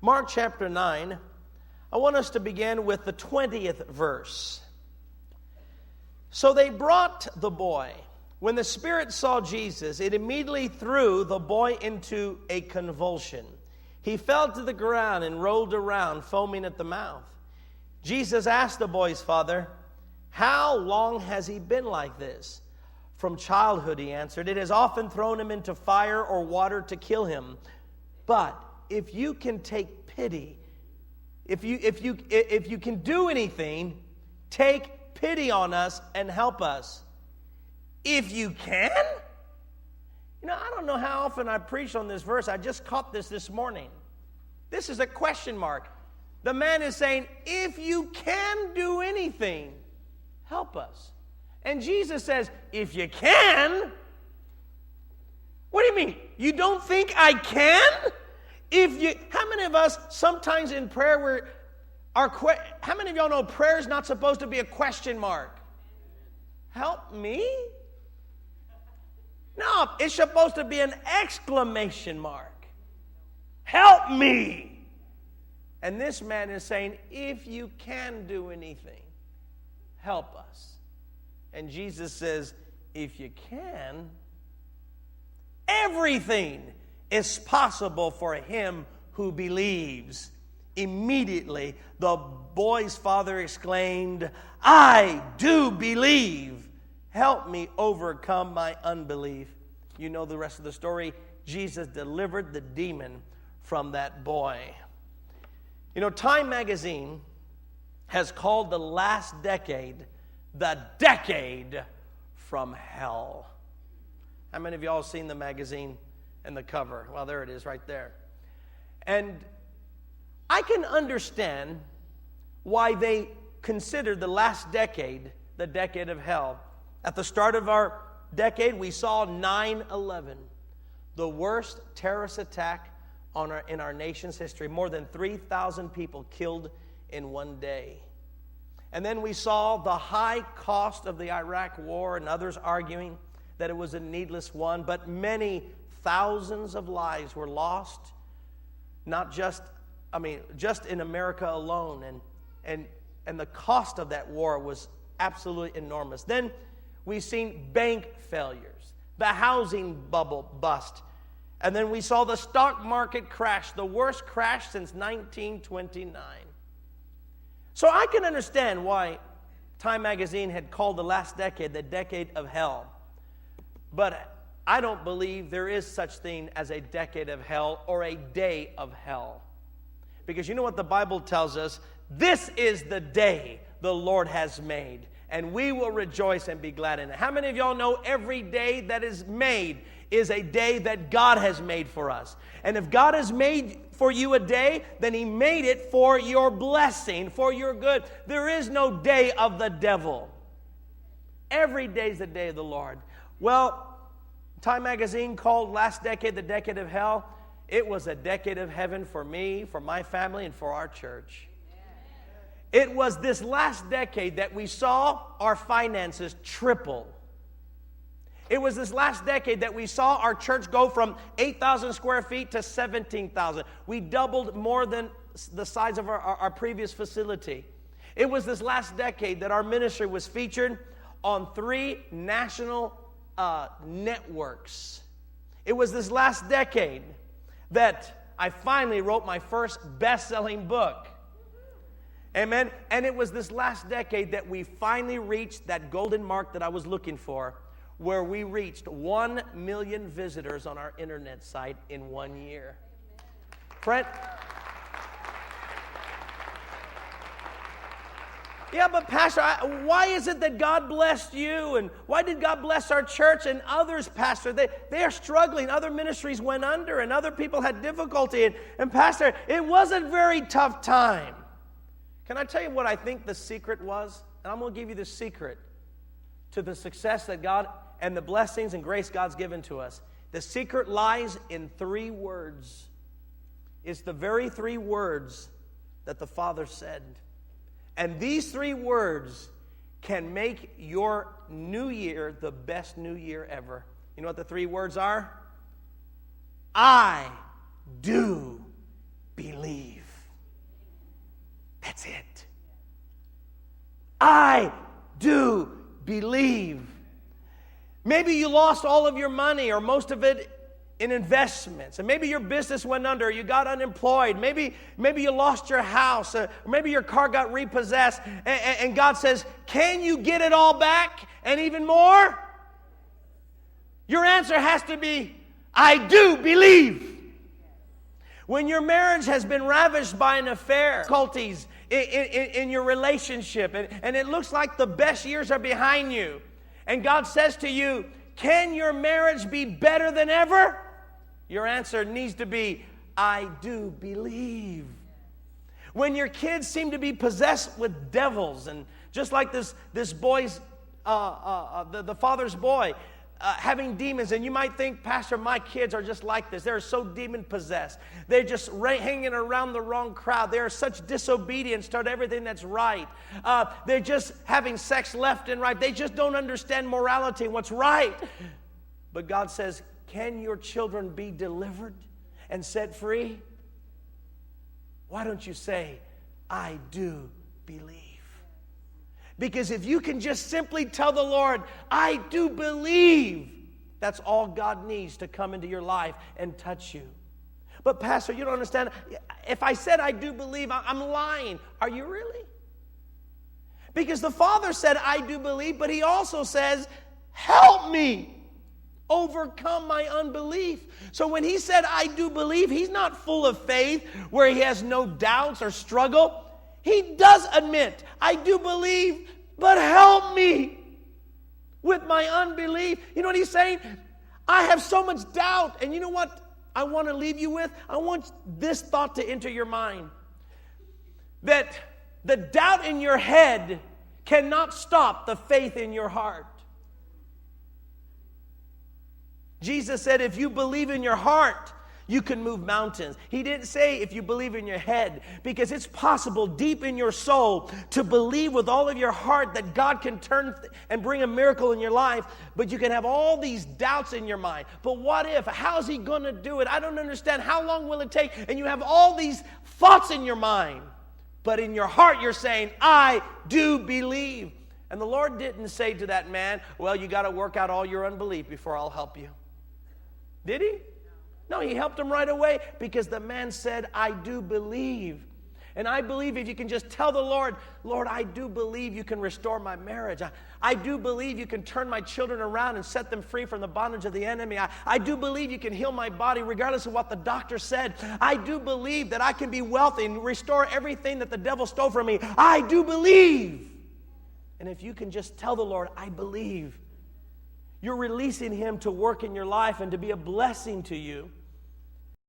Mark chapter 9, I want us to begin with the 20th verse. So they brought the boy. When the spirit saw Jesus, it immediately threw the boy into a convulsion. He fell to the ground and rolled around, foaming at the mouth. Jesus asked the boy's father, "How long has he been like this?" "From childhood," he answered. "It has often thrown him into fire or water to kill him. But if you can take pity, if you can do anything, take pity on us and help us." If you can? I don't know how often I preach on this verse. I just caught this morning. This is a question mark. The man is saying, if you can do anything, help us. And Jesus says, if you can? What do you mean? You don't think I can? How many of us sometimes in prayer how many of y'all know prayer is not supposed to be a question mark? Help me? No, it's supposed to be an exclamation mark. Help me. And this man is saying, if you can do anything, help us. And Jesus says, if you can, everything is possible for him who believes. Immediately, the boy's father exclaimed, "I do believe. Help me overcome my unbelief." You know the rest of the story. Jesus delivered the demon from that boy. Time magazine has called the last decade the decade from hell. How many of y'all have seen the magazine and the cover? Well, there it is right there. And I can understand why they consider the last decade the decade of hell. At the start of our decade, we saw 9/11, the worst terrorist attack in our nation's history. More than 3,000 people killed in one day. And then we saw the high cost of the Iraq war, and others arguing that it was a needless one. But many thousands of lives were lost, just in America alone. And the cost of that war was absolutely enormous. Then we've seen bank failures, the housing bubble bust, and then we saw the stock market crash, the worst crash since 1929. So I can understand why Time magazine had called the last decade the decade of hell. But I don't believe there is such thing as a decade of hell or a day of hell. Because you know what the Bible tells us? This is the day the Lord has made, and we will rejoice and be glad in it. How many of y'all know every day that is made is a day that God has made for us? And if God has made for you a day, then he made it for your blessing, for your good. There is no day of the devil. Every day is the day of the Lord. Well, Time magazine called last decade the decade of hell. It was a decade of heaven for me, for my family, and for our church. It was this last decade that we saw our finances triple. It was this last decade that we saw our church go from 8,000 square feet to 17,000. We doubled more than the size of our previous facility. It was this last decade that our ministry was featured on 3 national networks. It was this last decade that I finally wrote my first best-selling book. Amen. And it was this last decade that we finally reached that golden mark that I was looking for, where we reached 1 million visitors on our internet site in 1 year. Friend, yeah, but Pastor, why is it that God blessed you? And why did God bless our church and others, Pastor? They are struggling. Other ministries went under and other people had difficulty. And Pastor, it was a very tough time. Can I tell you what I think the secret was? And I'm going to give you the secret to the success that God and the blessings and grace God's given to us. The secret lies in 3 words. It's the very 3 words that the Father said. And these 3 words can make your new year the best new year ever. You know what the 3 words are? I do believe. That's it. I do believe. Maybe you lost all of your money or most of it in investments, and maybe your business went under, you got unemployed, maybe you lost your house, or maybe your car got repossessed, and God says, can you get it all back and even more? Your answer has to be, I do believe. When your marriage has been ravished by an affair, difficulties in your relationship, and it looks like the best years are behind you, and God says to you, can your marriage be better than ever? Your answer needs to be, I do believe. When your kids seem to be possessed with devils, and just like this boy's, the father's boy, having demons, and you might think, Pastor, my kids are just like this. They're so demon-possessed. They're just hanging around the wrong crowd. They are such disobedience toward everything that's right. They're just having sex left and right. They just don't understand morality and what's right. But God says, can your children be delivered and set free? Why don't you say, I do believe? Because if you can just simply tell the Lord, I do believe, that's all God needs to come into your life and touch you. But Pastor, you don't understand. If I said I do believe, I'm lying. Are you really? Because the Father said, I do believe, but He also says, help me overcome my unbelief. So when He said, I do believe, He's not full of faith where He has no doubts or struggle. He does admit, I do believe, but help me with my unbelief. You know what He's saying? I have so much doubt. And you know what I want to leave you with? I want this thought to enter your mind. That the doubt in your head cannot stop the faith in your heart. Jesus said, if you believe in your heart, you can move mountains. He didn't say if you believe in your head, because it's possible deep in your soul to believe with all of your heart that God can turn and bring a miracle in your life, but you can have all these doubts in your mind. But what if? How's He going to do it? I don't understand. How long will it take? And you have all these thoughts in your mind, but in your heart you're saying, I do believe. And the Lord didn't say to that man, well, you got to work out all your unbelief before I'll help you. Did He? No, He helped him right away because the man said, I do believe. And I believe if you can just tell the Lord, Lord, I do believe you can restore my marriage. I do believe you can turn my children around and set them free from the bondage of the enemy. I do believe you can heal my body regardless of what the doctor said. I do believe that I can be wealthy and restore everything that the devil stole from me. I do believe. And if you can just tell the Lord, I believe, you're releasing Him to work in your life and to be a blessing to you.